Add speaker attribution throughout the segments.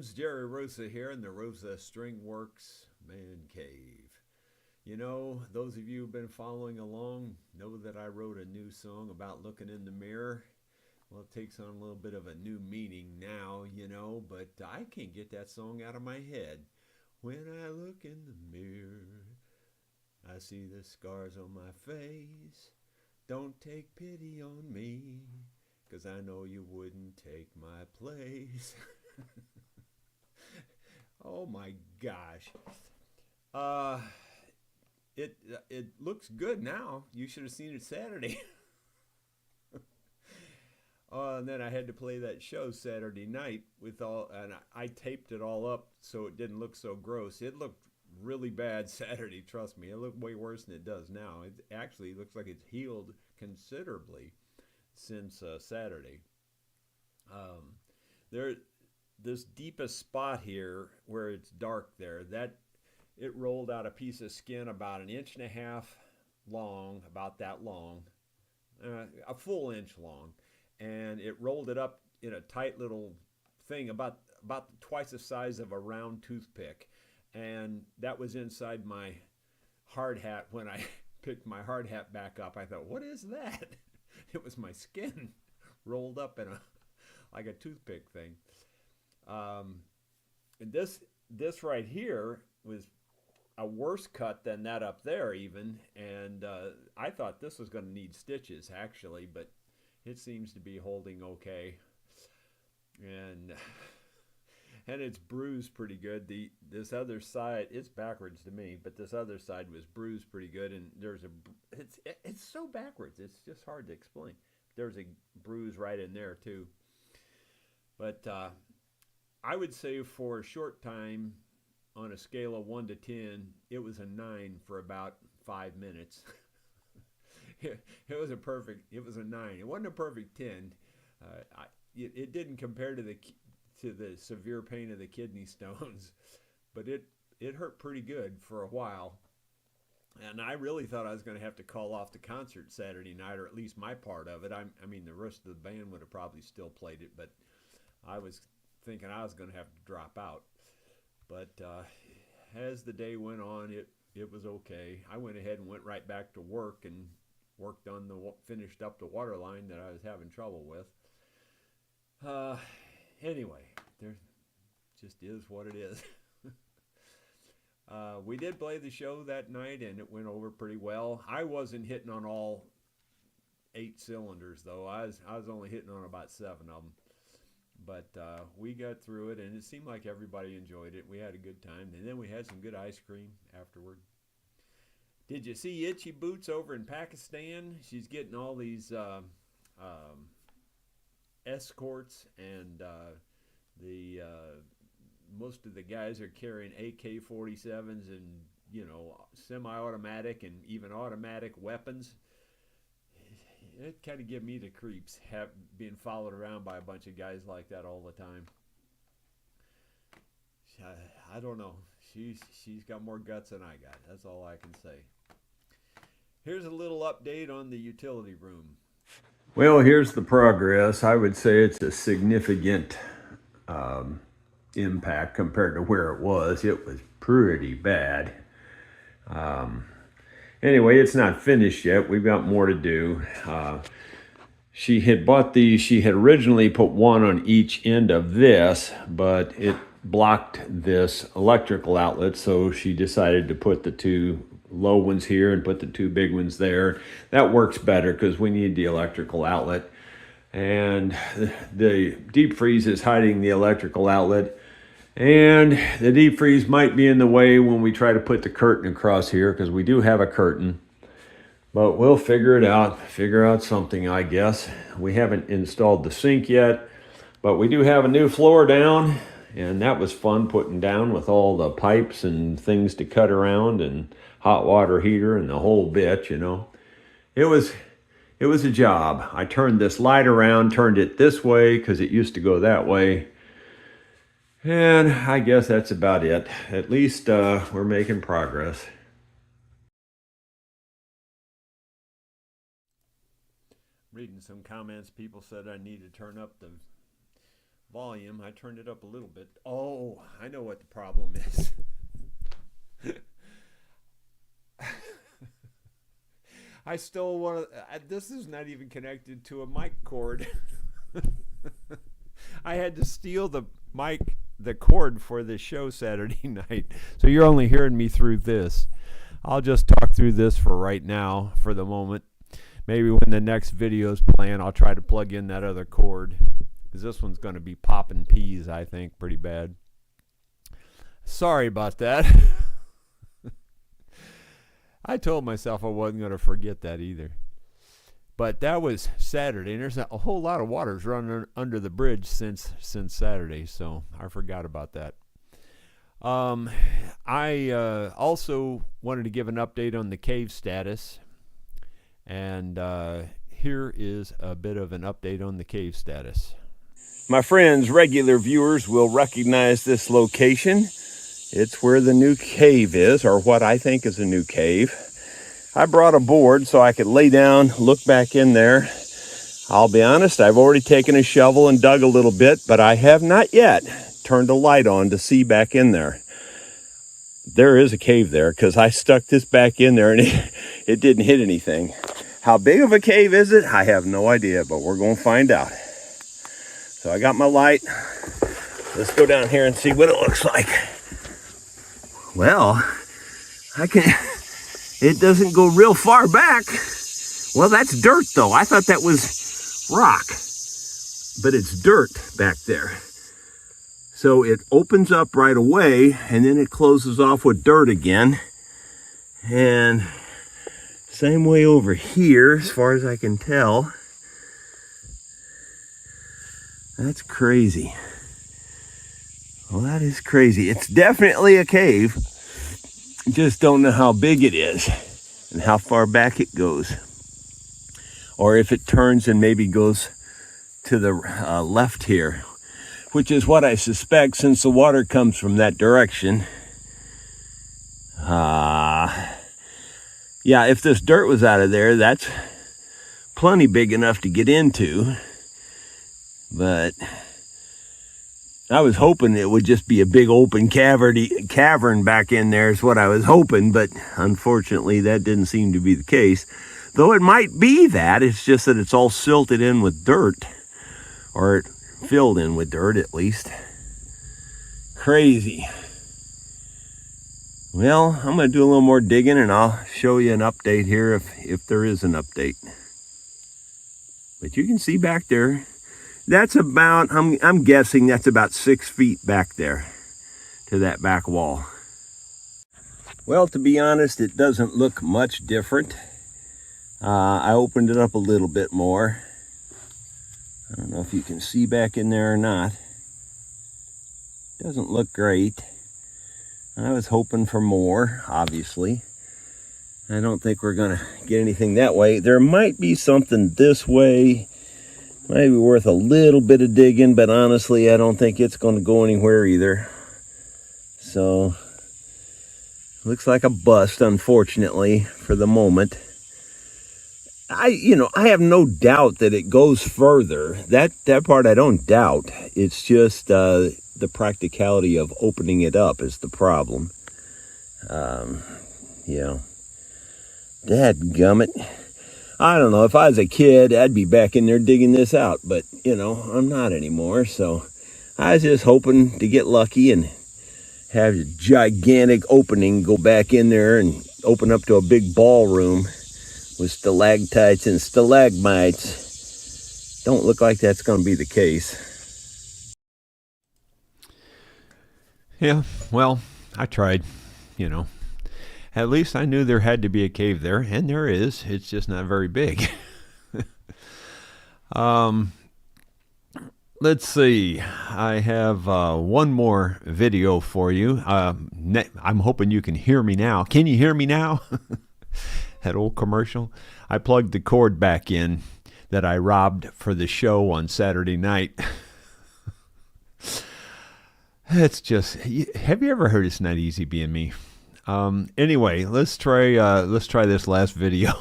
Speaker 1: friends, Jerry Rosa here in the Rosa String Works Man Cave. You know, those of you who've been following along know that I wrote a new song about looking in the mirror. Well, it takes on a little bit of a new meaning now, but I can't get that song out of my head. When I look in the mirror, I see the scars on my face. Don't take pity on me, 'cause I know you wouldn't take my place. Oh my gosh. Uh, it looks good now. You should have seen it Saturday. And then I had to play that show Saturday night and I taped it all up so it didn't look so gross. It looked really bad Saturday, trust me. It looked way worse than it does now. It actually looks like it's healed considerably since Saturday. Um, there, this deepest spot here where it's dark there, that it rolled out a piece of skin about an inch and a half long, about that long, a full inch long, and it rolled it up in a tight little thing about twice the size of a round toothpick, and that was inside my hard hat. When I picked my hard hat back up, I thought, what is that? It was my skin rolled up in a like a toothpick thing. And this right here was a worse cut than that up there even, and I thought this was going to need stitches actually, but it seems to be holding okay, and and it's bruised pretty good. This other side, it's backwards to me, but this other side was bruised pretty good, and it's so backwards, it's just hard to explain. There's a bruise right in there too, but I would say for a short time, on a scale of 1 to 10, it was a 9 for about 5 minutes. It was a 9. It wasn't a perfect 10. It didn't compare to the severe pain of the kidney stones, but it hurt pretty good for a while. And I really thought I was going to have to call off the concert Saturday night, or at least my part of it. I mean, the rest of the band would have probably still played it, but I was thinking I was going to have to drop out. But as the day went on, it was okay. I went ahead and went right back to work and finished up the water line that I was having trouble with. Anyway, there just is what it is. We did play the show that night, and it went over pretty well. I wasn't hitting on all 8 cylinders, though. I was only hitting on about 7 of them. But we got through it, and it seemed like everybody enjoyed it. We had a good time, and then we had some good ice cream afterward. Did you see Itchy Boots over in Pakistan? She's getting all these escorts, and the most of the guys are carrying AK-47s and semi-automatic and even automatic weapons. It kind of give me the creeps, being followed around by a bunch of guys like that all the time. I don't know. She's got more guts than I got. That's all I can say. Here's a little update on the utility room. Well, here's the progress. I would say it's a significant impact compared to where it was. It was pretty bad. Anyway, it's not finished yet. We've got more to do. She had bought these. She had originally put one on each end of this, but it blocked this electrical outlet, so she decided to put the 2 low ones here and put the 2 big ones there. That works better because we need the electrical outlet. And the deep freeze is hiding the electrical outlet. And the deep freeze might be in the way when we try to put the curtain across here, because we do have a curtain. But we'll figure it out, figure out something, I guess. We haven't installed the sink yet, but we do have a new floor down, and that was fun putting down with all the pipes and things to cut around and hot water heater and the whole bit, It was a job. I turned this light around, turned it this way because it used to go that way. And I guess that's about it. At least we're making progress. Reading some comments, people said I need to turn up the volume. I turned it up a little bit. Oh, I know what the problem is. I stole one of, this is not even connected to a mic cord. I had to steal the cord for the show Saturday night. So you're only hearing me through this. I'll just talk through this for right now, for the moment. Maybe when the next video's playing, I'll try to plug in that other cord, because this one's going to be popping peas, I think, pretty bad. Sorry about that. I told myself I wasn't going to forget that either. But that was Saturday, and there's a whole lot of water's running under the bridge since Saturday, so I forgot about that. I also wanted to give an update on the cave status, and here is a bit of an update on the cave status.
Speaker 2: My friends, regular viewers will recognize this location. It's where the new cave is, or what I think is a new cave. I brought a board so I could lay down, look back in there. I'll be honest, I've already taken a shovel and dug a little bit, but I have not yet turned a light on to see back in there. There is a cave there, because I stuck this back in there and it didn't hit anything. How big of a cave is it? I have no idea, but we're going to find out. So I got my light. Let's go down here and see what it looks like. Well, it doesn't go real far back. Well, that's dirt though. I thought that was rock, but it's dirt back there. So it opens up right away and then it closes off with dirt again. And same way over here, as far as I can tell. That's crazy. Well, that is crazy. It's definitely a cave. Just don't know how big it is and how far back it goes. Or if it turns and maybe goes to the left here, which is what I suspect since the water comes from that direction. Yeah, if this dirt was out of there, that's plenty big enough to get into. But I was hoping it would just be a big open cavern back in there is what I was hoping, but unfortunately that didn't seem to be the case. Though it might be that, it's just that it's all silted in with dirt, or filled in with dirt at least. Crazy. Well, I'm going to do a little more digging and I'll show you an update here if there is an update. But you can see back there, that's about, I'm guessing that's about 6 feet back there to that back wall. Well, to be honest, it doesn't look much different. I opened it up a little bit more. I don't know if you can see back in there or not. Doesn't look great. I was hoping for more, obviously. I don't think we're going to get anything that way. There might be something this way. Might be worth a little bit of digging, but honestly, I don't think it's going to go anywhere either. So, looks like a bust, unfortunately, for the moment. I have no doubt that it goes further. That part I don't doubt. It's just the practicality of opening it up is the problem. Dadgummit. I don't know, if I was a kid, I'd be back in there digging this out, but, I'm not anymore, so I was just hoping to get lucky and have a gigantic opening, go back in there and open up to a big ballroom with stalactites and stalagmites. Don't look like that's going to be the case.
Speaker 1: Yeah, well, I tried, At least I knew there had to be a cave there, and there is. It's just not very big. Let's see. I have one more video for you. I'm hoping you can hear me now. Can you hear me now? That old commercial. I plugged the cord back in that I robbed for the show on Saturday night. It's just, have you ever heard it's not easy being me? Anyway, let's try this last video.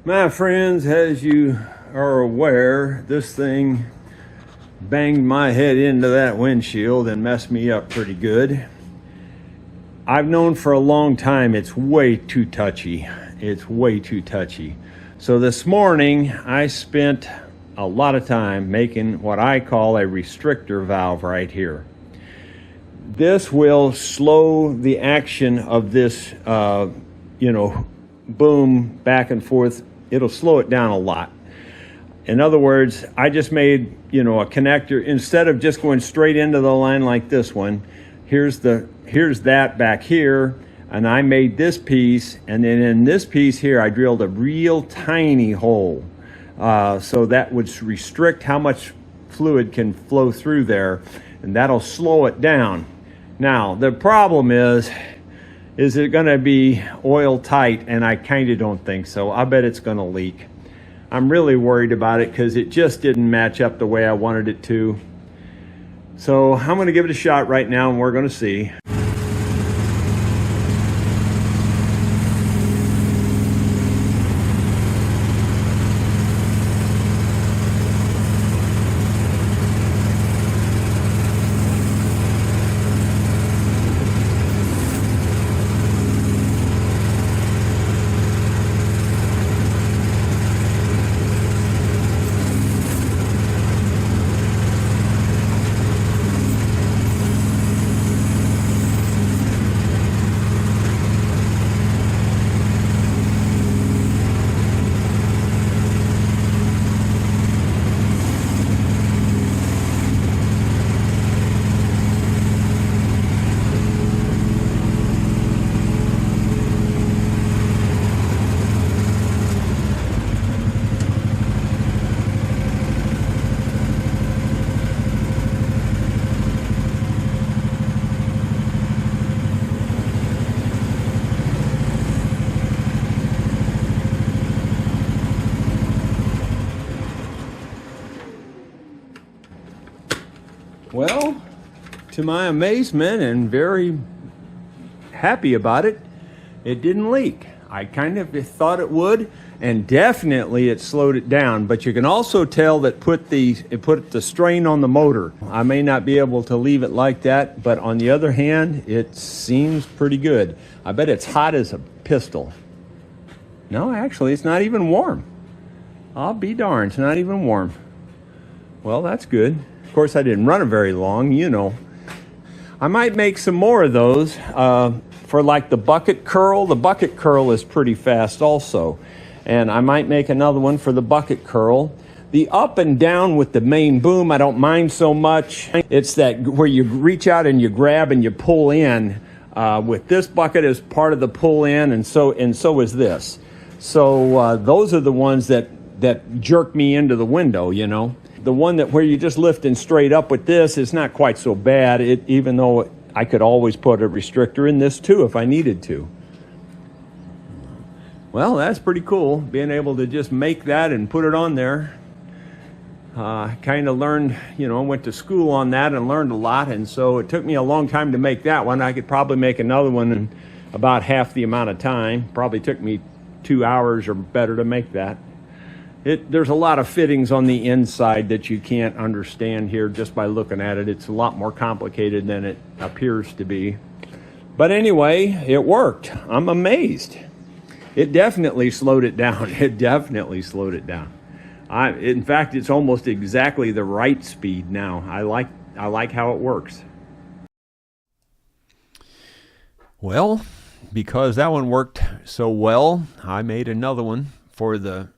Speaker 2: My friends, as you are aware, this thing banged my head into that windshield and messed me up pretty good. I've known for a long time it's way too touchy. It's way too touchy. So this morning I spent a lot of time making what I call a restrictor valve right here. This will slow the action of this, boom back and forth. It'll slow it down a lot. In other words, I just made, a connector. Instead of just going straight into the line like this one, here's that back here, and I made this piece, and then in this piece here, I drilled a real tiny hole. So that would restrict how much fluid can flow through there, and that'll slow it down. Now, the problem is it going to be oil tight? And I kind of don't think so. I bet it's going to leak. I'm really worried about it because it just didn't match up the way I wanted it to. So I'm going to give it a shot right now, and we're going to see. Well, to my amazement and very happy about it, it didn't leak. I kind of thought it would, and definitely it slowed it down. But you can also tell that it put the strain on the motor. I may not be able to leave it like that, but on the other hand, it seems pretty good. I bet it's hot as a pistol. No, actually, it's not even warm. I'll be darned, it's not even warm. Well, that's good. Of course, I didn't run it very long, I might make some more of those for like the bucket curl. The bucket curl is pretty fast also. And I might make another one for the bucket curl. The up and down with the main boom, I don't mind so much. It's that where you reach out and you grab and you pull in. With this bucket as part of the pull in, and so is this. So those are the ones that jerk me into the window, The one where you're just lifting straight up with this is not quite so bad, even though I could always put a restrictor in this too if I needed to. Well, that's pretty cool, being able to just make that and put it on there. Kind of learned, went to school on that and learned a lot, and so it took me a long time to make that one. I could probably make another one in about half the amount of time. Probably took me 2 hours or better to make that. There's a lot of fittings on the inside that you can't understand here just by looking at it. It's a lot more complicated than it appears to be. But anyway, it worked. I'm amazed. It definitely slowed it down. It definitely slowed it down. In fact, it's almost exactly the right speed now. I like how it works. Well, because that one worked so well, I made another one for the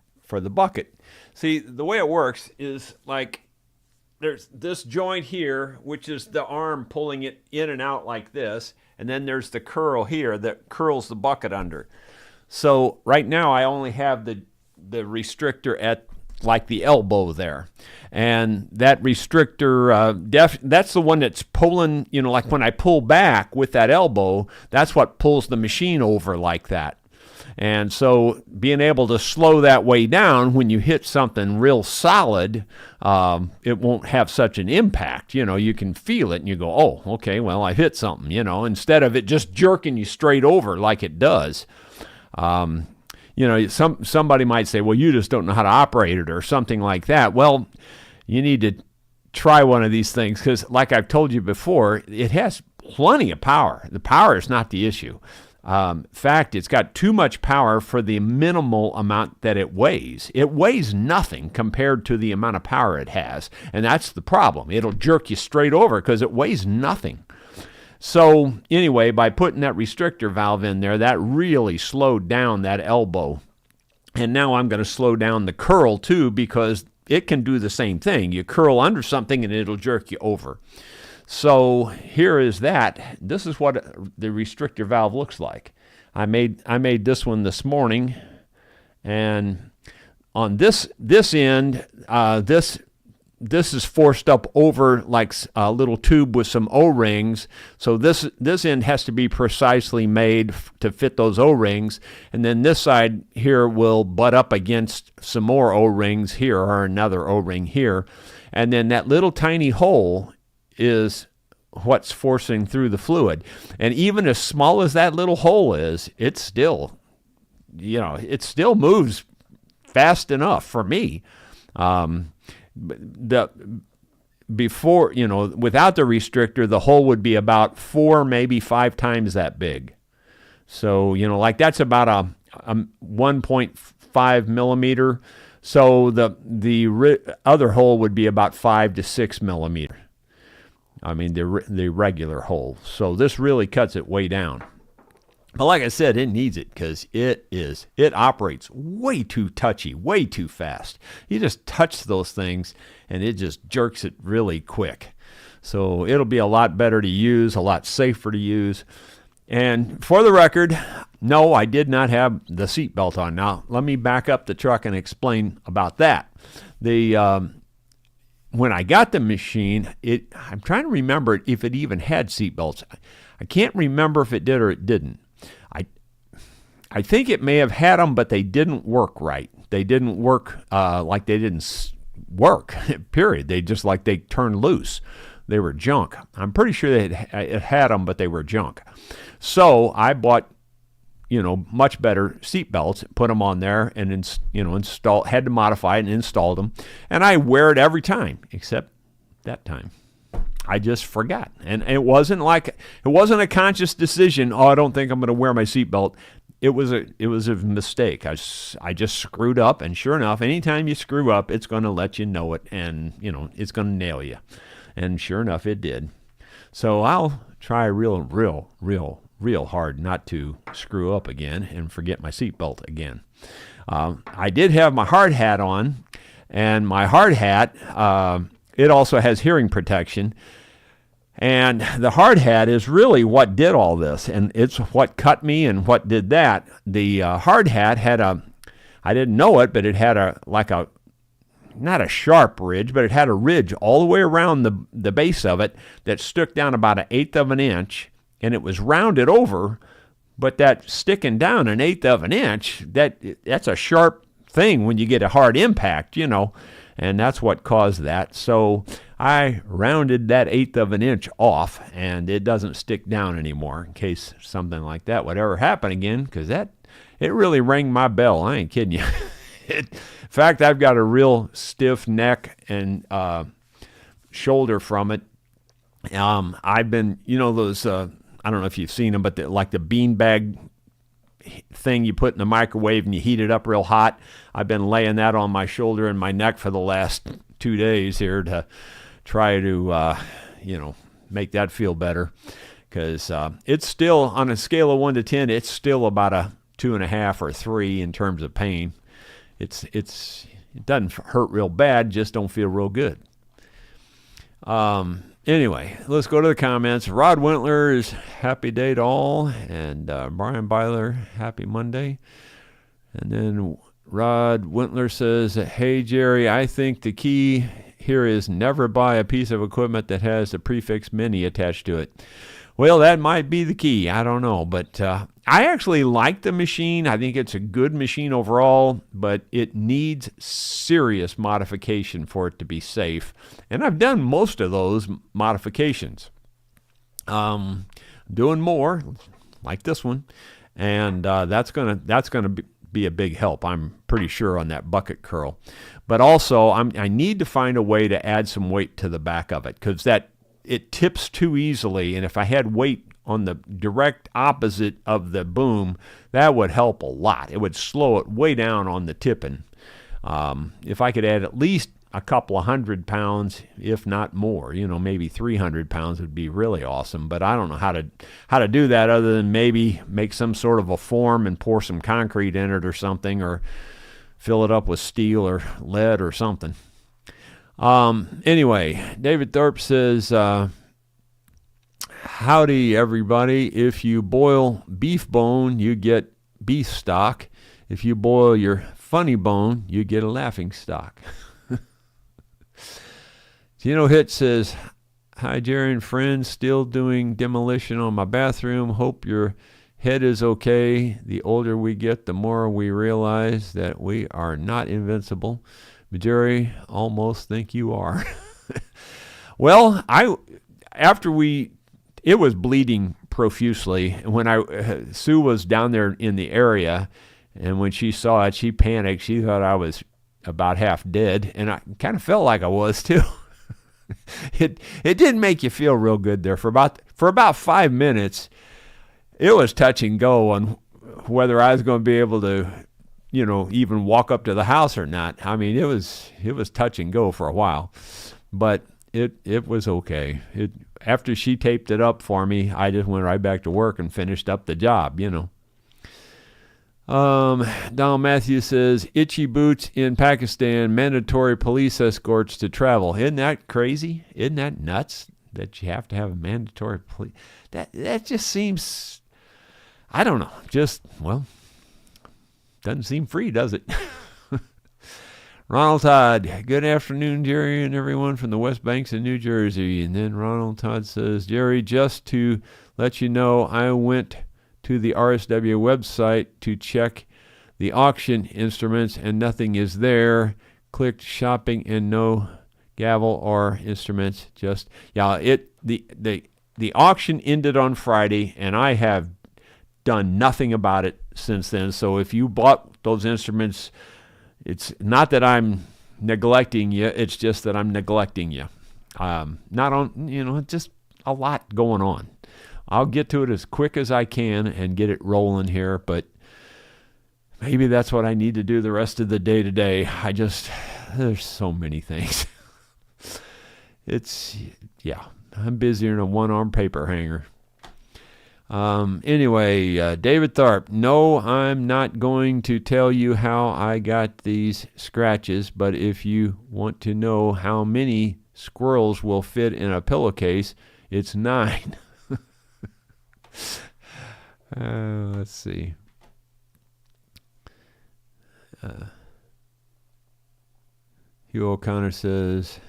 Speaker 2: bucket. See, the way it works is like there's this joint here, which is the arm pulling it in and out like this, and then there's the curl here that curls the bucket under. So right now I only have the restrictor at like the elbow there, and that restrictor that's the one that's pulling, like when I pull back with that elbow, that's what pulls the machine over like that. And so being able to slow that way down when you hit something real solid, it won't have such an impact. You can feel it and you go, oh, okay, well, I hit something, instead of it just jerking you straight over like it does. Somebody might say, well, you just don't know how to operate it or something like that. Well, you need
Speaker 1: try one of these things because, like I've told you before, it has plenty of power. The power is not the issue. In fact, it's got too much power for the minimal amount that it weighs. It weighs nothing compared to the amount of power it has, and that's the problem. It'll jerk you straight over because it weighs nothing. So anyway, by putting that restrictor valve in there, that really slowed down that elbow. And now I'm going to slow down the curl too, because it can do the same thing. You curl under something and it'll jerk you over. So here is that. This is what the restrictor valve looks like. I made this one this morning, and on this end, this is forced up over like a little tube with some O-rings. So this end has to be precisely made to fit those O-rings, and then this side here will butt up against some more O-rings here, or another O-ring here, and then that little tiny hole is what's forcing through the fluid. And even as small as that little hole is, it still moves fast enough for me. Before, without the restrictor, the hole would be about 4, maybe 5 times that big. So, like that's about a 1.5 millimeter. So the other hole would be about 5 to 6 millimeter. I mean, the regular hole. So this really cuts it way down. But like I said, it needs it because it operates way too touchy, way too fast. You just touch those things and it just jerks it really quick. So it'll be a lot better to use, a lot safer to use. And for the record, no, I did not have the seatbelt on. Now, let me back up the truck and explain about that. When I got the machine, I'm trying to remember if it even had seatbelts. I can't remember if it did or it didn't. I think it may have had them, but they didn't work right. They didn't work like they didn't work, period. They just like they turned loose. They were junk. I'm pretty sure it had them, but they were junk. So I bought, much better seatbelts, put them on there, and had to modify it and installed them. And I wear it every time, except that time. I just forgot. And it wasn't a conscious decision. Oh, I don't think I'm going to wear my seatbelt. It was a mistake. I just screwed up, and sure enough, anytime you screw up, it's going to let you know it, and it's going to nail you. And sure enough, it did. So I'll try real hard not to screw up again and forget my seatbelt again. I did have my hard hat on, and my hard hat, it also has hearing protection. And the hard hat is really what did all this, and it's what cut me and what did that. The hard hat had I didn't know it, but it had not a sharp ridge, but it had a ridge all the way around the base of it that stuck down about 1/8 of an inch, and it was rounded over, but that sticking down 1/8 of an inch, that's a sharp thing when you get a hard impact, and that's what caused that. So I rounded that 1/8 of an inch off, and it doesn't stick down anymore in case something like that would ever happen again, because it really rang my bell. I ain't kidding you. In fact, I've got a real stiff neck and shoulder from it. I've been, those, I don't know if you've seen them, but like the beanbag thing you put in the microwave and you heat it up real hot. I've been laying that on my shoulder and my neck for the last 2 days here to try to, make that feel better. Because it's still, on a scale of 1 to 10, it's still about a 2.5 or 3 in terms of pain. It doesn't hurt real bad, just don't feel real good. Anyway, let's go to the comments. Rod Wintler is happy day to all, and Brian Byler, happy Monday. And then Rod Wintler says, hey, Jerry, I think the key here is never buy a piece of equipment that has the prefix mini attached to it. Well, that might be the key. I don't know. But I actually like the machine. I think it's a good machine overall, but it needs serious modification for it to be safe. And I've done most of those modifications. Doing more, like this one. And that's gonna be a big help, I'm pretty sure, on that bucket curl. But also, I need to find a way to add some weight to the back of it, because it tips too easily, and if I had weight on the direct opposite of the boom, that would help a lot. It would slow it way down on the tipping. If I could add at least a couple of 100 pounds, if not more, maybe 300 pounds would be really awesome. But I don't know how to do that, other than maybe make some sort of a form and pour some concrete in it or something, or fill it up with steel or lead or something. Anyway, David Thorpe says, howdy everybody. If you boil beef bone, you get beef stock. If you boil your funny bone, you get a laughing stock. Gino Hit says, hi Jerry and friends, still doing demolition on my bathroom. Hope your head is okay. The older we get, the more we realize that we are not invincible. But Jerry, almost think you are. Well, it was bleeding profusely when Sue was down there in the area, and when she saw it, she panicked. She thought I was about half dead, and I kind of felt like I was too. It didn't make you feel real good there for about 5 minutes. It was touch and go on whether I was going to be able to, even walk up to the house or not. I mean, it was touch and go for a while, but it was okay. After she taped it up for me, I just went right back to work and finished up the job, Donald Matthews says, itchy boots in Pakistan, mandatory police escorts to travel. Isn't that crazy? Isn't that nuts that you have to have a mandatory police? That just seems, I don't know, doesn't seem free, does it? Ronald Todd, good afternoon, Jerry and everyone from the West Banks of New Jersey. And then Ronald Todd says, Jerry, just to let you know, I went to the RSW website to check the auction instruments and nothing is there. Clicked shopping and no gavel or instruments. The auction ended on Friday, and I have done nothing about it since then. So if you bought those instruments, it's not that I'm neglecting you, it's just that I'm neglecting you. Just a lot going on. I'll get to it as quick as I can and get it rolling here, but maybe that's what I need to do the rest of the day today. There's so many things. I'm busier than a one-arm paper hanger. Anyway, David Tharp, no, I'm not going to tell you how I got these scratches, but if you want to know how many squirrels will fit in a pillowcase, it's 9. Let's see. Hugh O'Connor says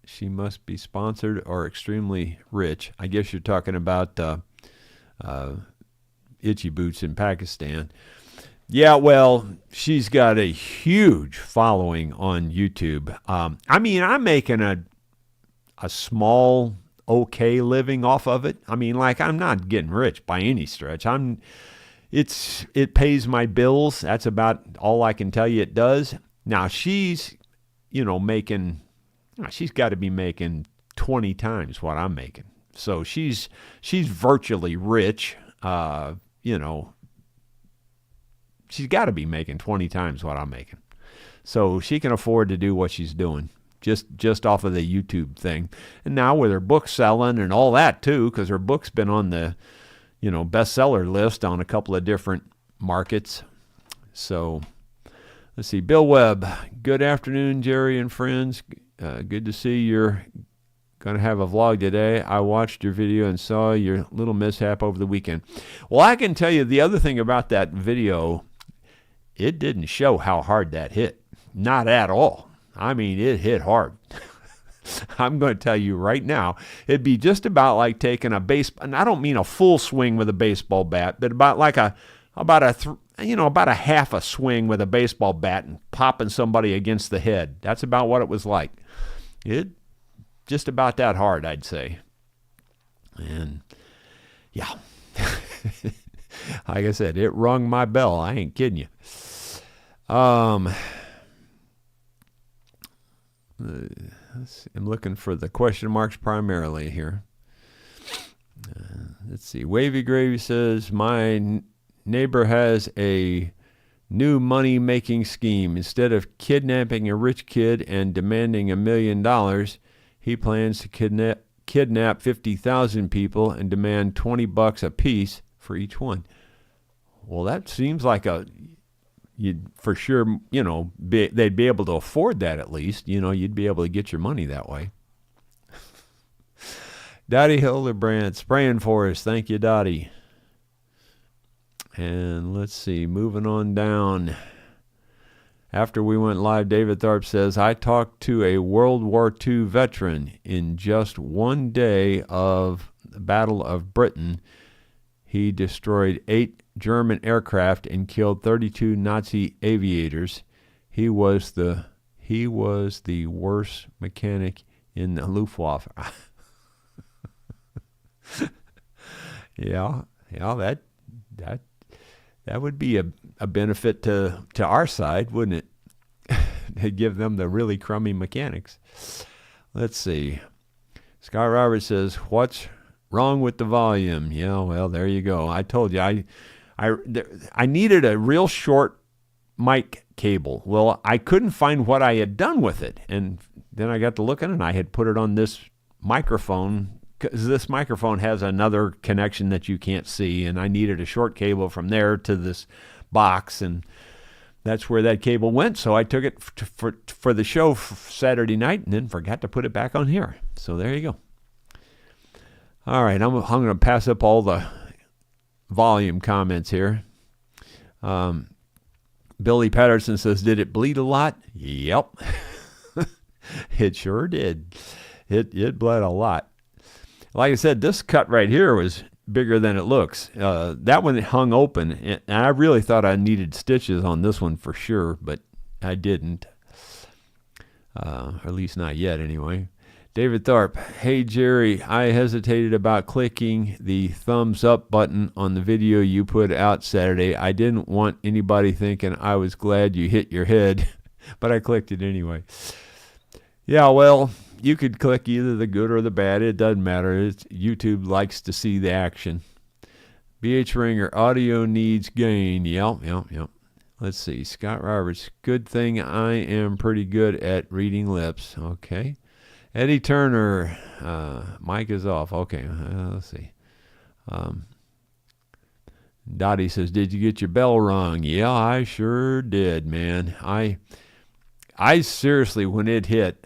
Speaker 1: she must be sponsored or extremely rich. I guess you're talking about Itchy Boots in Pakistan. Yeah, well, she's got a huge following on YouTube. I'm making a small, okay living off of it. I'm not getting rich by any stretch. It pays my bills. That's about all I can tell you it does. Now she's, she's got to be making 20 times what I'm making. So she's virtually rich. She's got to be making 20 times what I'm making. So she can afford to do what she's doing just off of the YouTube thing. And now with her book selling and all that too, because her book's been on the, bestseller list on a couple of different markets. So let's see. Bill Webb, good afternoon, Jerry and friends. Good to see you're going to have a vlog today. I watched your video and saw your little mishap over the weekend. Well, I can tell you the other thing about that video, it didn't show how hard that hit. Not at all. It hit hard. I'm going to tell you right now, it'd be just about like taking and I don't mean a full swing with a baseball bat, but about a half a swing with a baseball bat and popping somebody against the head. That's about what it was like. It just about that hard, I'd say. And yeah, like I said, it rung my bell. I ain't kidding you. I'm looking for the question marks primarily here. Let's see. Wavy Gravy says, my neighbor has a new money-making scheme. Instead of kidnapping a rich kid and demanding $1 million, he plans to kidnap 50,000 people and demand $20 a piece for each one. Well, that seems like you'd for sure, they'd be able to afford that at least. You'd be able to get your money that way. Dottie Hildebrand praying for us. Thank you, Dottie. And let's see, moving on down. After we went live, David Tharp says, I talked to a World War II veteran in just one day of the Battle of Britain. He destroyed 8 German aircraft and killed 32 Nazi aviators. He was the worst mechanic in the Luftwaffe. Yeah, that would be a benefit to our side, wouldn't it? They'd give them the really crummy mechanics. Let's see. Scott Roberts says, what's wrong with the volume? Yeah, well, there you go. I told you, I needed a real short mic cable. Well, I couldn't find what I had done with it. And then I got to looking, and I had put it on this microphone, because this microphone has another connection that you can't see, and I needed a short cable from there to this box, and that's where that cable went. So I took it for the show Saturday night and then forgot to put it back on here. So there you go. All right, I'm going to pass up all the volume comments here. Billy Patterson says, did it bleed a lot? Yep. It sure did. It bled a lot. Like I said, this cut right here was bigger than it looks. That one hung open, and I really thought I needed stitches on this one for sure, but I didn't. Or at least not yet, anyway. David Tharp, hey Jerry, I hesitated about clicking the thumbs up button on the video you put out Saturday. I didn't want anybody thinking I was glad you hit your head, but I clicked it anyway. Yeah, well, you could click either the good or the bad. It doesn't matter. YouTube likes to see the action. BH Ringer, audio needs gain. Yep. Let's see. Scott Roberts, good thing I am pretty good at reading lips. Okay. Eddie Turner, mic is off. Okay, let's see. Dottie says, did you get your bell rung? Yeah, I sure did, man. I seriously, when it hit,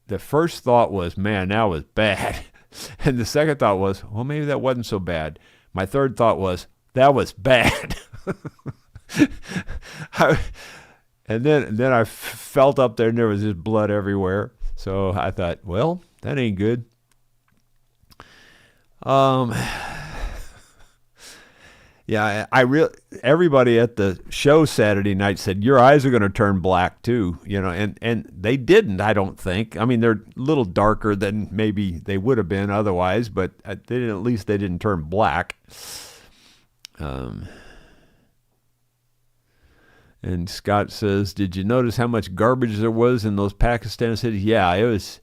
Speaker 1: the first thought was, man, that was bad. And the second thought was, well, maybe that wasn't so bad. My third thought was, that was bad. And then I felt up there and there was just blood everywhere. So I thought, well, that ain't good. Yeah, everybody at the show Saturday night said, your eyes are going to turn black too, and they didn't, I don't think. I mean, they're a little darker than maybe they would have been otherwise, but at least they didn't turn black. And Scott says, did you notice how much garbage there was in those Pakistan cities? Yeah, it was.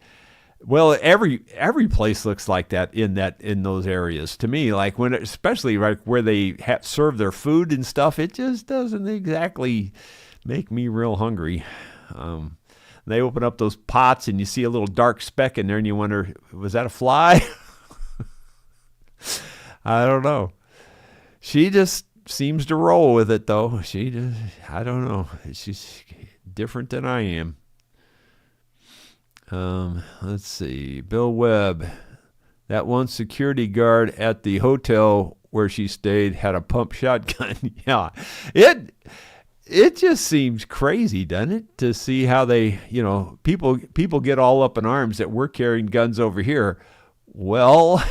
Speaker 1: Well, every place looks like that in those areas to me. Like especially right where they serve their food and stuff, it just doesn't exactly make me real hungry. They open up those pots and you see a little dark speck in there, and you wonder, was that a fly? I don't know. She just seems to roll with it, though. I don't know. She's different than I am. Let's see. Bill Webb. That one security guard at the hotel where she stayed had a pump shotgun. Yeah. It just seems crazy, doesn't it? To see how they, people get all up in arms that we're carrying guns over here. Well,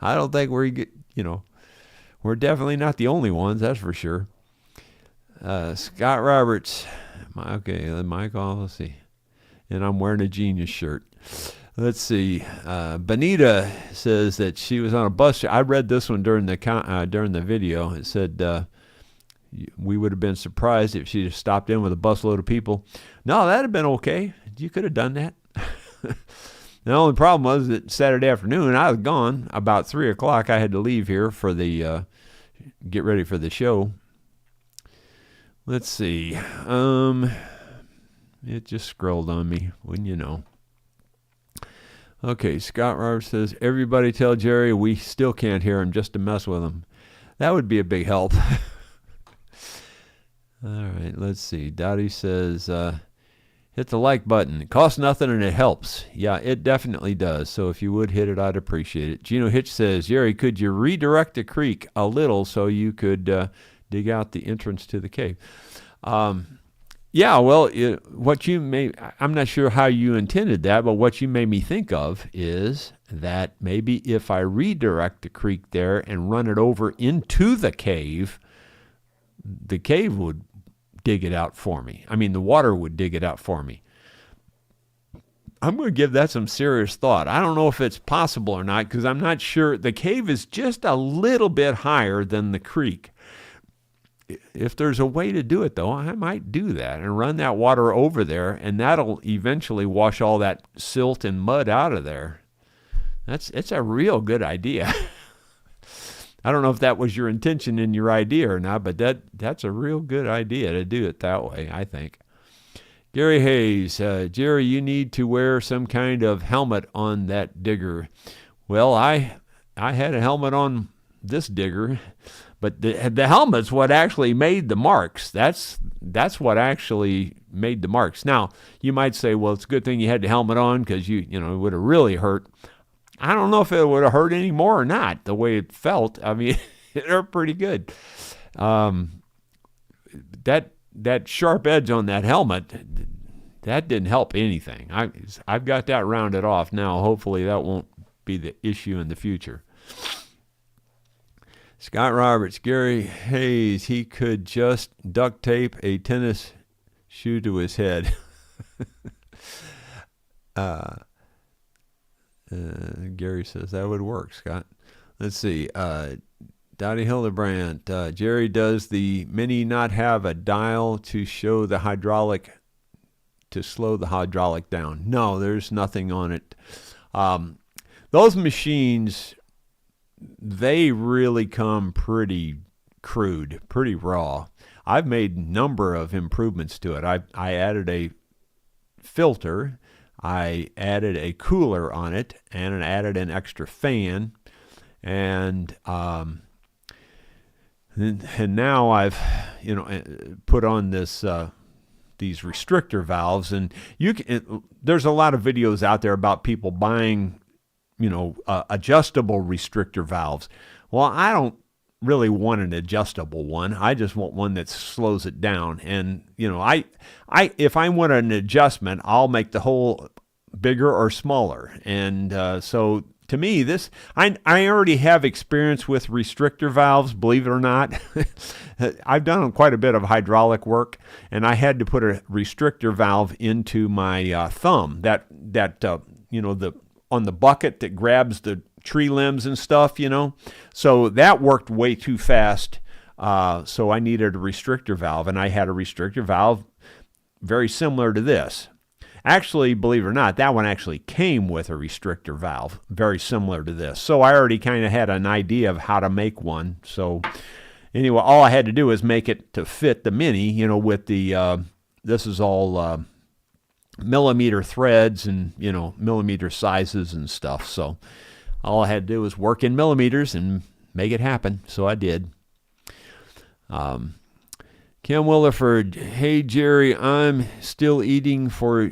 Speaker 1: I don't think we're definitely not the only ones, that's for sure. Scott Roberts. Okay, Michael, let's see. And I'm wearing a Genius shirt. Let's see. Benita says that she was on a bus. I read this one during the video. It said We would have been surprised if she'd have stopped in with a busload of people. No, that'd have been okay. You could have done that. The only problem was that Saturday afternoon I was gone. About 3 o'clock I had to leave here for the get ready for the show. Let's see. It just scrolled on me, wouldn't you know? Okay, Scott Roberts says, everybody tell Jerry we still can't hear him just to mess with him. That would be a big help. All right, let's see. Dottie says, hit the like button. It costs nothing and it helps. Yeah, it definitely does. So if you would hit it, I'd appreciate it. Gino Hitch says, Jerry, could you redirect the creek a little so you could dig out the entrance to the cave? Yeah, well, I'm not sure how you intended that, but what you made me think of is that maybe if I redirect the creek there and run it over into the cave would dig it out for me. I mean, the water would dig it out for me. I'm going to give that some serious thought. I don't know if it's possible or not because I'm not sure. The cave is just a little bit higher than the creek. If there's a way to do it, though, I might do that and run that water over there, and that'll eventually wash all that silt and mud out of there. It's a real good idea. I don't know if that was your intention in your idea or not, but that's a real good idea to do it that way, I think. Gary Hayes, Jerry, you need to wear some kind of helmet on that digger. Well, I had a helmet on this digger, but the helmet's what actually made the marks. That's what actually made the marks. Now, you might say, well, it's a good thing you had the helmet on because it would have really hurt. I don't know if it would have hurt any more or not, the way it felt. I mean, it hurt pretty good. That sharp edge on that helmet, that didn't help anything. I've got that rounded off now. Hopefully that won't be the issue in the future. Scott Roberts, Gary Hayes, he could just duct tape a tennis shoe to his head. Gary says that would work, Scott. Let's see. Dottie Hildebrandt, Jerry, does the Mini not have a dial to show the hydraulic, to slow the hydraulic down? No, there's nothing on it. Those machines, they really come pretty crude, pretty raw. I've made a number of improvements to it. I added a filter. I added a cooler on it, and I added an extra fan, and now I've put on this these restrictor valves, and there's a lot of videos out there about people buying adjustable restrictor valves. Well, I don't really want an adjustable one. I just want one that slows it down. And if I want an adjustment, I'll make the hole bigger or smaller. And so to me, I already have experience with restrictor valves, believe it or not. I've done quite a bit of hydraulic work, and I had to put a restrictor valve into my thumb. That on the bucket that grabs the tree limbs and stuff, So that worked way too fast. So I needed a restrictor valve, and I had a restrictor valve very similar to this. Actually, believe it or not, that one actually came with a restrictor valve, very similar to this. So I already kind of had an idea of how to make one. So anyway, all I had to do was make it to fit the Mini, with the, this is all millimeter threads and, millimeter sizes and stuff. So all I had to do was work in millimeters and make it happen. So I did. Kim Williford, hey, Jerry, I'm still eating for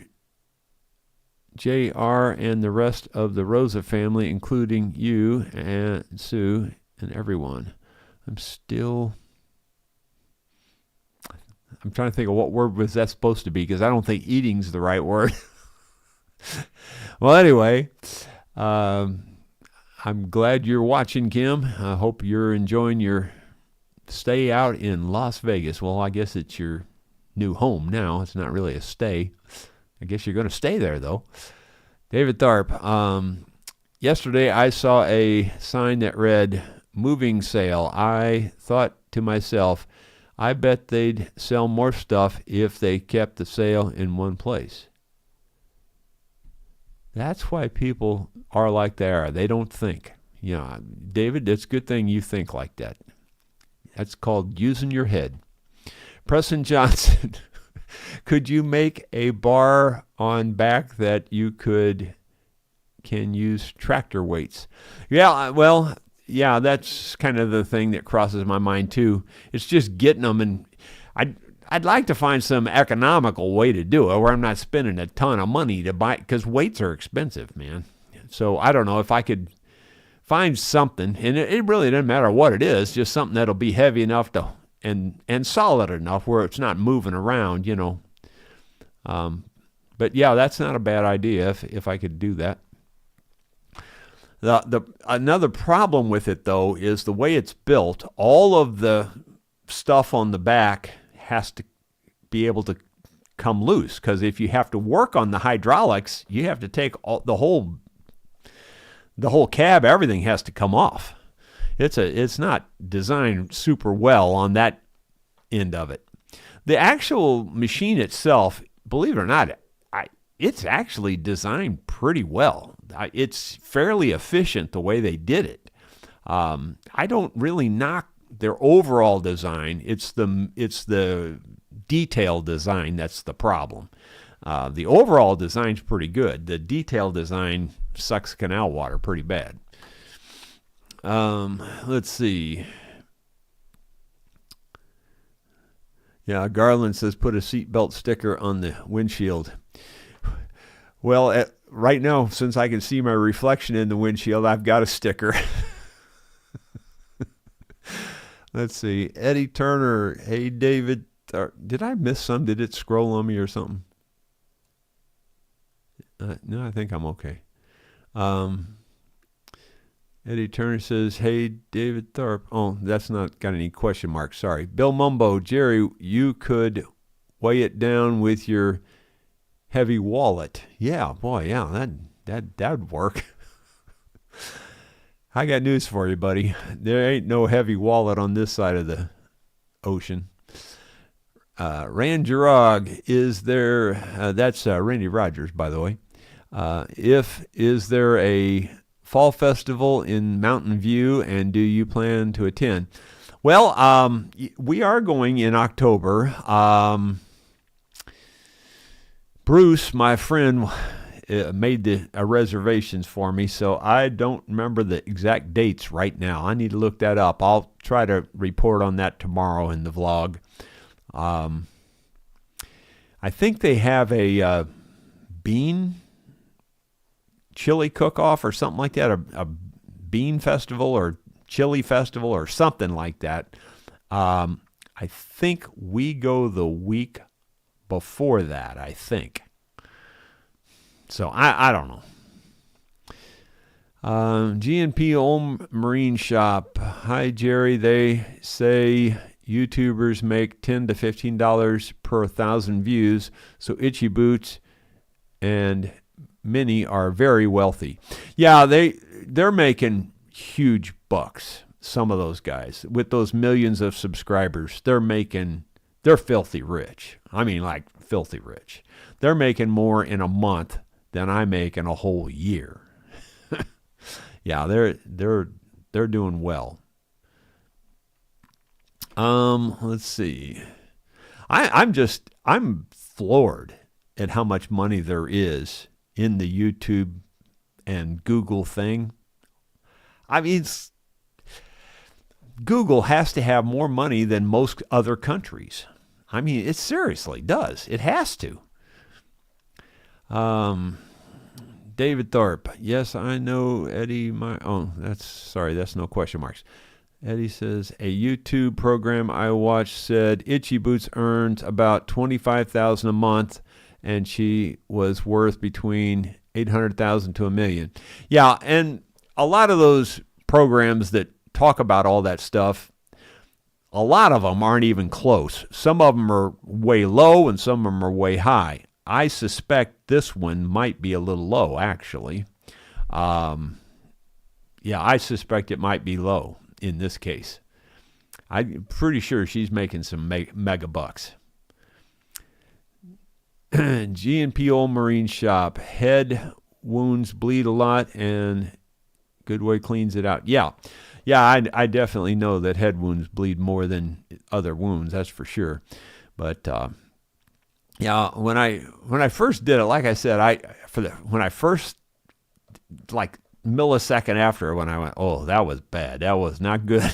Speaker 1: JR and the rest of the Rosa family, including you and Sue and everyone. I'm trying to think of what word was that supposed to be, because I don't think eating's the right word. Well, anyway, I'm glad you're watching, Kim. I hope you're enjoying your stay out in Las Vegas. Well, I guess it's your new home now. It's not really a stay. I guess you're going to stay there, though. David Tharp, yesterday I saw a sign that read moving sale. I thought to myself,
Speaker 3: I bet they'd sell more stuff if they kept the sale in one place. That's why people are like they are. They don't think. You know, David, it's a good thing you think like that. That's called using your head. Preston Johnson, could you make a bar on back that you can use tractor weights? Yeah, well, yeah, that's kind of the thing that crosses my mind too. It's just getting them, and I'd like to find some economical way to do it where I'm not spending a ton of money to buy, because weights are expensive, man. So I don't know if I could find something, and it really doesn't matter what it is, just something that'll be heavy enough to and solid enough where it's not moving around, you know. But yeah, that's not a bad idea if I could do that. Another problem with it though is the way it's built. All of the stuff on the back has to be able to come loose, because if you have to work on the hydraulics, you have to take the whole cab, everything has to come off. It's not designed super well on that end of it. The actual machine itself, believe it or not, it's actually designed pretty well. It's fairly efficient the way they did it. I don't really knock their overall design. It's the detail design that's the problem. The overall design's pretty good. The detail design sucks canal water pretty bad. Let's see. Yeah, Garland says put a seatbelt sticker on the windshield. Well, right now, since I can see my reflection in the windshield, I've got a sticker. Let's see. Eddie Turner. Hey, David. Did I miss some? Did it scroll on me or something? No, I think I'm okay. Eddie Turner says, hey, David Thorpe. Oh, that's not got any question marks. Sorry. Bill Mumbo. Jerry, you could weigh it down with your heavy wallet. Yeah, boy, yeah, that'd work. I got news for you, buddy. There ain't no heavy wallet on this side of the ocean. Rand Girard, is there, that's Randy Rogers, by the way. Is there a fall festival in Mountain View, and do you plan to attend? Well, we are going in October. Bruce, my friend, made the reservations for me, so I don't remember the exact dates right now. I need to look that up. I'll try to report on that tomorrow in the vlog. I think they have a bean chili cook-off or something like that, a bean festival or chili festival or something like that. I think we go the week before that, I think. So I don't know. GNP Old Marine Shop. Hi, Jerry. They say YouTubers make $10 to $15 per 1,000 views, so Itchy Boots and Minnie are very wealthy. Yeah, they're making huge bucks. Some of those guys with those millions of subscribers, they're filthy rich. I mean, like filthy rich. They're making more in a month than I make in a whole year. Yeah, they're doing well. Let's see. I'm floored at how much money there is in the YouTube and Google thing. I mean, Google has to have more money than most other countries. I mean, it seriously does. It has to. David Thorpe. Yes, I know, Eddie. That's no question marks. Eddie says, a YouTube program I watched said Itchy Boots earns about $25,000 a month, and she was worth between $800,000 to $1 million. Yeah, and a lot of those programs that talk about all that stuff, a lot of them aren't even close. Some of them are way low, and some of them are way high. I suspect this one might be a little low, actually. Yeah, I suspect it might be low in this case. I'm pretty sure she's making some mega bucks. G&P Old Marine Shop. Head wounds bleed a lot, and Goodway cleans it out. Yeah, I definitely know that head wounds bleed more than other wounds. That's for sure. But yeah, when I first did it, like I said, when I first, like millisecond after, when I went, oh, that was bad. That was not good.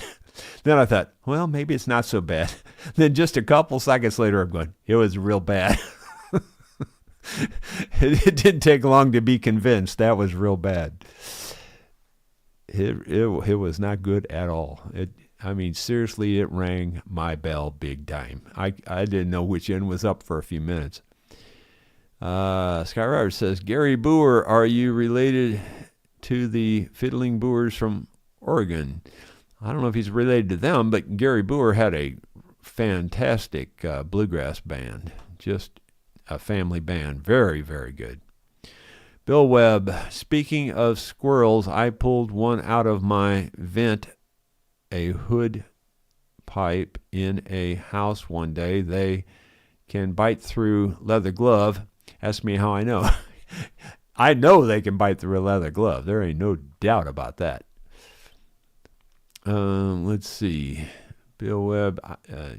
Speaker 3: Then I thought, well, maybe it's not so bad. Then just a couple seconds later, I'm going, it was real bad. It didn't take long to be convinced that was real bad. It was not good at all. Seriously, it rang my bell big time. I didn't know which end was up for a few minutes. Scott Roberts says, Gary Boer, are you related to the Fiddling Boers from Oregon? I don't know if he's related to them, but Gary Boer had a fantastic bluegrass band. Just a family band. Very, very good. Bill Webb, speaking of squirrels, I pulled one out of my vent, a hood pipe in a house one day. They can bite through leather glove. Ask me how I know. I know they can bite through a leather glove. There ain't no doubt about that. Let's see. Bill Webb,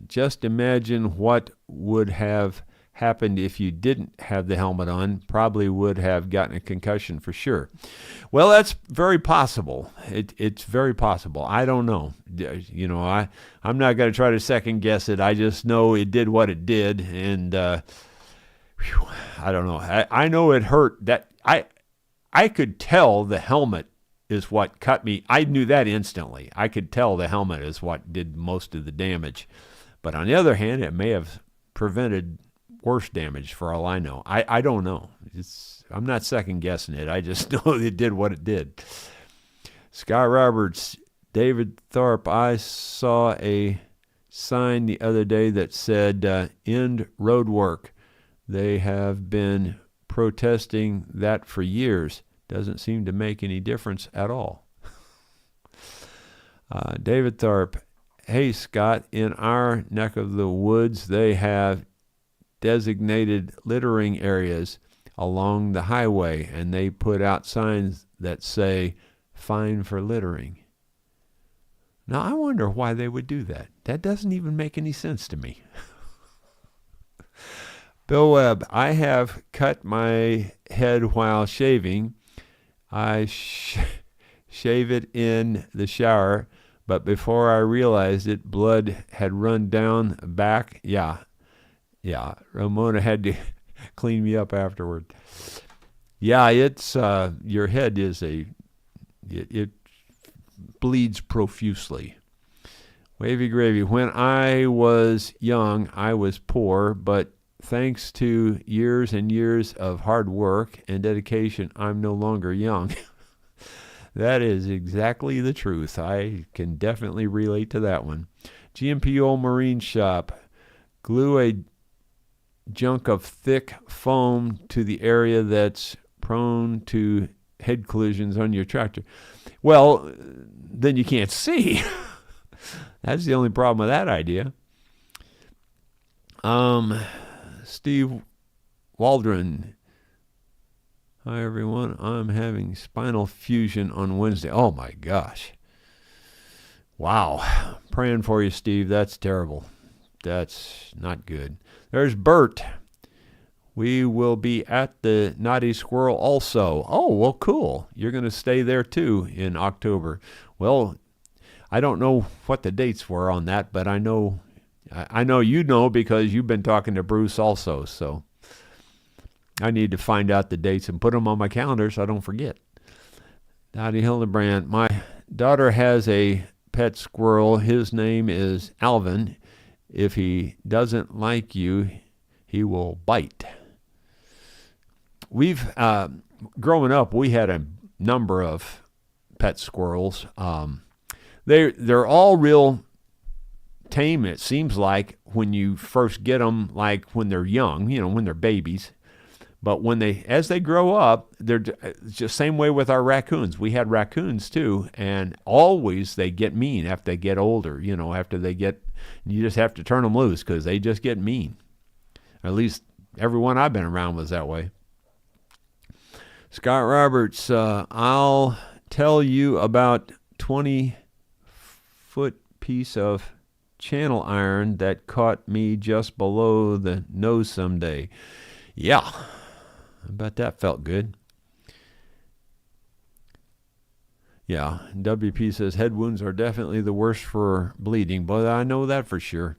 Speaker 3: just imagine what would have happened if you didn't have the helmet on. Probably would have gotten a concussion for sure. Well, that's very possible. It's very possible. I don't know. I'm not going to try to second guess it. I just know it did what it did, and I don't know. I know it hurt. That I could tell the helmet is what cut me. I knew that instantly. I could tell the helmet is what did most of the damage. But on the other hand, it may have prevented worse damage for all I know. I don't know. I'm not second guessing it. I just know it did what it did. Scott Roberts, David Tharp, I saw a sign the other day that said end road work. They have been protesting that for years. Doesn't seem to make any difference at all. David Tharp, hey Scott, in our neck of the woods, they have designated littering areas along the highway, and they put out signs that say, fine for littering. Now, I wonder why they would do that. That doesn't even make any sense to me. Bill Webb, I have cut my head while shaving. I shave it in the shower, but before I realized it, blood had run down back. Yeah, Ramona had to clean me up afterward. Yeah, it's your head is it bleeds profusely. Wavy gravy. When I was young, I was poor, but thanks to years and years of hard work and dedication, I'm no longer young. That is exactly the truth. I can definitely relate to that one. GMP Old Marine Shop. Glue a chunk of thick foam to the area that's prone to head collisions on your tractor. Well, then you can't see. That's the only problem with that idea. Steve Waldron. Hi, everyone. I'm having spinal fusion on Wednesday. Oh, my gosh. Wow. Praying for you, Steve. That's terrible. That's not good. There's Bert. We will be at the Naughty Squirrel also. Oh, well, cool. You're going to stay there, too, in October. Well, I don't know what the dates were on that, but I know you know because you've been talking to Bruce also, so I need to find out the dates and put them on my calendar so I don't forget. Dottie Hildebrand, my daughter has a pet squirrel. His name is Alvin. If he doesn't like you, he will bite. We've, growing up, we had a number of pet squirrels. They're all real tame, it seems like, when you first get them, like when they're young, when they're babies. But as they grow up, they're just same way with our raccoons. We had raccoons too, and always they get mean after they get older. You just have to turn them loose because they just get mean. At least everyone I've been around was that way. Scott Roberts, I'll tell you about 20-foot piece of channel iron that caught me just below the nose someday. Yeah, I bet that felt good. Yeah, WP says head wounds are definitely the worst for bleeding, but I know that for sure.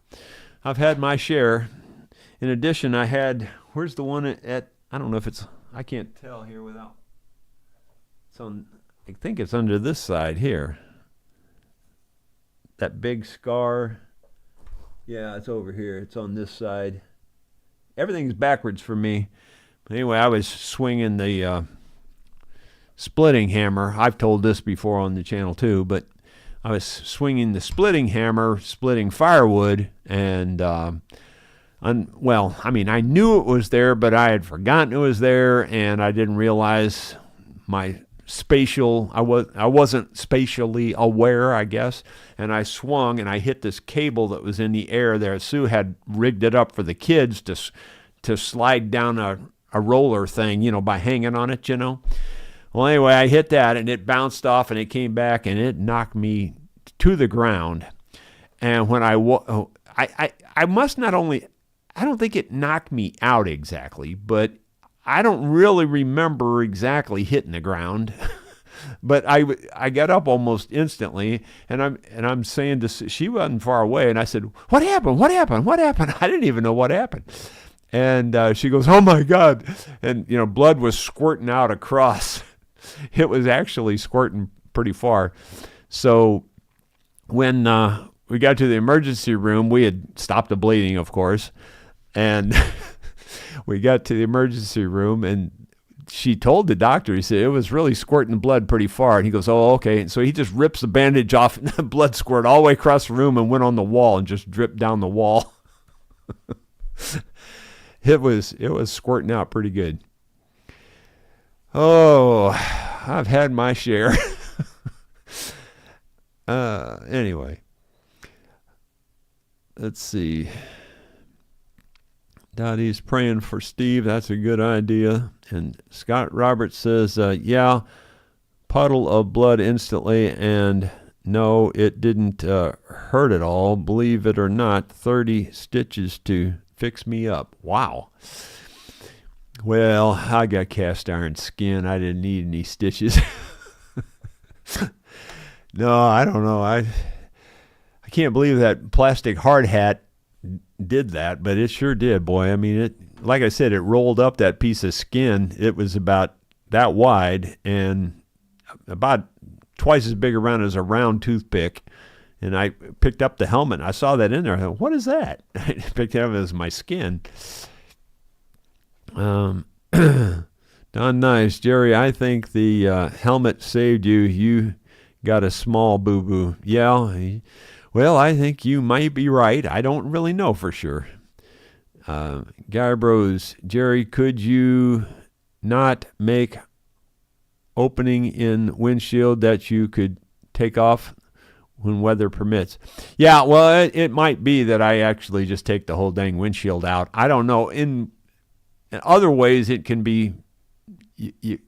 Speaker 3: I've had my share. In addition, I had, where's the one at, I don't know if it's, I can't tell here without, I think it's under this side here. That big scar. Yeah, it's over here. It's on this side. Everything's backwards for me. But anyway, I was swinging the splitting hammer. I've told this before on the channel too, but I was swinging the splitting hammer, splitting firewood, and well, I mean, I knew it was there, but I had forgotten it was there, and I didn't realize I wasn't spatially aware, I guess, and I swung and I hit this cable that was in the air there. Sue had rigged it up for the kids to slide down a roller thing, by hanging on it, Well, anyway, I hit that and it bounced off and it came back and it knocked me to the ground. And when I must not only, I don't think it knocked me out exactly, but I don't really remember exactly hitting the ground. But I got up almost instantly, and I'm saying she wasn't far away, and I said, "What happened? What happened? What happened?" I didn't even know what happened. And she goes, "Oh my God!" And blood was squirting out across. It was actually squirting pretty far. So when we got to the emergency room, we had stopped the bleeding, of course, and we got to the emergency room, and she told the doctor, he said, it was really squirting blood pretty far. And he goes, oh, okay. And so he just rips the bandage off, and the blood squirted all the way across the room and went on the wall and just dripped down the wall. It was squirting out pretty good. Oh, I've had my share. Anyway, let's see. Dottie's praying for Steve. That's a good idea. And Scott Roberts says, yeah, puddle of blood instantly. And no, it didn't hurt at all. Believe it or not, 30 stitches to fix me up. Wow. Well, I got cast iron skin. I didn't need any stitches. No, I don't know. I can't believe that plastic hard hat did that, but it sure did, boy. I mean, like I said, it rolled up that piece of skin. It was about that wide and about twice as big around as a round toothpick. And I picked up the helmet, and I saw that in there. I thought, what is that? I picked it up as my skin. Don Nice, Jerry, I think the helmet saved you. You got a small boo-boo. Yeah, well, I think you might be right. I don't really know for sure. Guy Bros, Jerry, could you not make opening in windshield that you could take off when weather permits? Yeah, well, it might be that I actually just take the whole dang windshield out. I don't know. In other ways, it can be,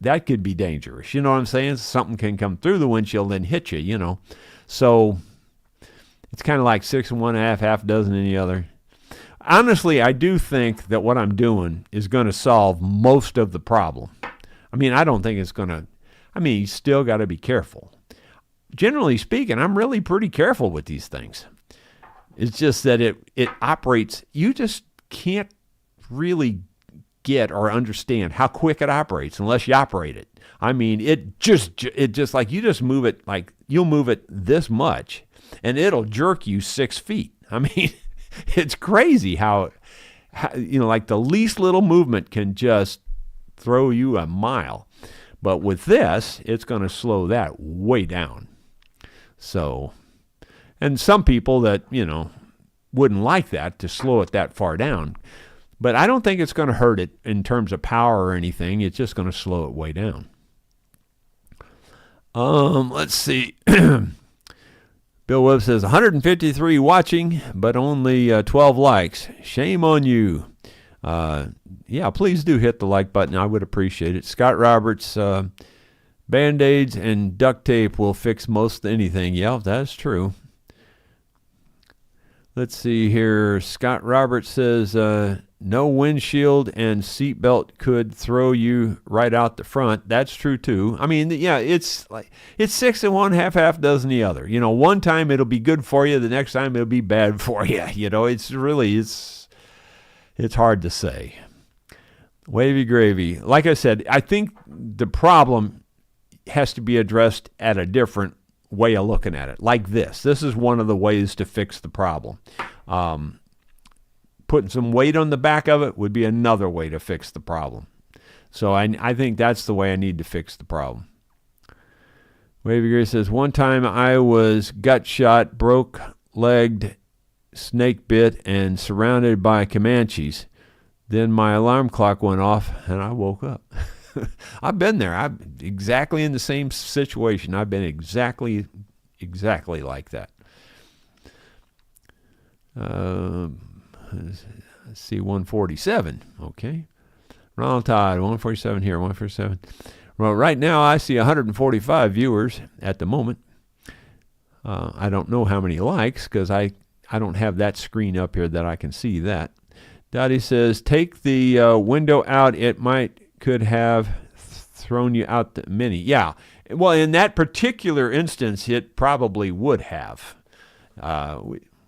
Speaker 3: that could be dangerous. You know what I'm saying? Something can come through the windshield and hit you, So it's kind of like 6 and 1/2, half dozen in the other. Honestly, I do think that what I'm doing is going to solve most of the problem. I mean, I don't think it's going to, you still got to be careful. Generally speaking, I'm really pretty careful with these things. It's just that it operates, you just can't really get or understand how quick it operates unless you operate it. I mean, it just like you just move it, like you'll move it this much and it'll jerk you 6 feet. I mean, it's crazy how like the least little movement can just throw you a mile. But with this, it's going to slow that way down. So, and some people that, wouldn't like that to slow it that far down. But I don't think it's going to hurt it in terms of power or anything. It's just going to slow it way down. Let's see. Bill Webb says 153 watching, but only 12 likes. Shame on you. Yeah, please do hit the like button. I would appreciate it. Scott Roberts, Band-Aids and duct tape will fix most anything. Yeah, that's true. Let's see here. Scott Roberts says, no windshield and seatbelt could throw you right out the front. That's true too. I mean, yeah, it's 6 of one, half dozen the other. You know, one time it'll be good for you, the next time it'll be bad for you. You know, it's hard to say. Wavy gravy. Like I said, I think the problem has to be addressed at a different way of looking at it. Like this. This is one of the ways to fix the problem. Putting some weight on the back of it would be another way to fix the problem. So I think that's the way I need to fix the problem. Wavy Gray says, one time I was gut shot, broke-legged, snake bit, and surrounded by Comanches. Then my alarm clock went off, and I woke up. I've been there. I'm exactly in the same situation. I've been exactly like that. Let's see, 147. Okay. Ronald Todd, 147 here, 147. Well, right now I see 145 viewers at the moment. I don't know how many likes because I don't have that screen up here that I can see that. Dottie says, take the window out. It could have thrown you out the mini. Yeah. Well, in that particular instance, it probably would have.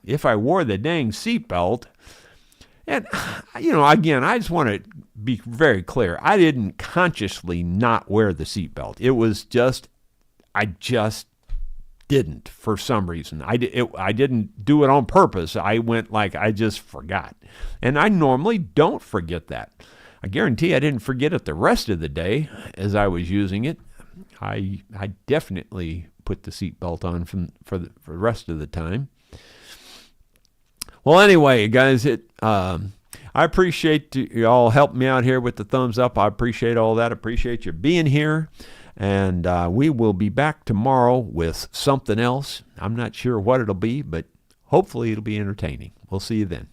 Speaker 3: If I wore the dang seatbelt, and, you know, again, I just want to be very clear. I didn't consciously not wear the seatbelt. It was just, I just didn't for some reason. I didn't do it on purpose. I went like I just forgot. And I normally don't forget that. I guarantee I didn't forget it the rest of the day as I was using it. I definitely put the seatbelt on for the rest of the time. Well, anyway, guys, I appreciate you all helping me out here with the thumbs up. I appreciate all that. I appreciate you being here. And we will be back tomorrow with something else. I'm not sure what it'll be, but hopefully it'll be entertaining. We'll see you then.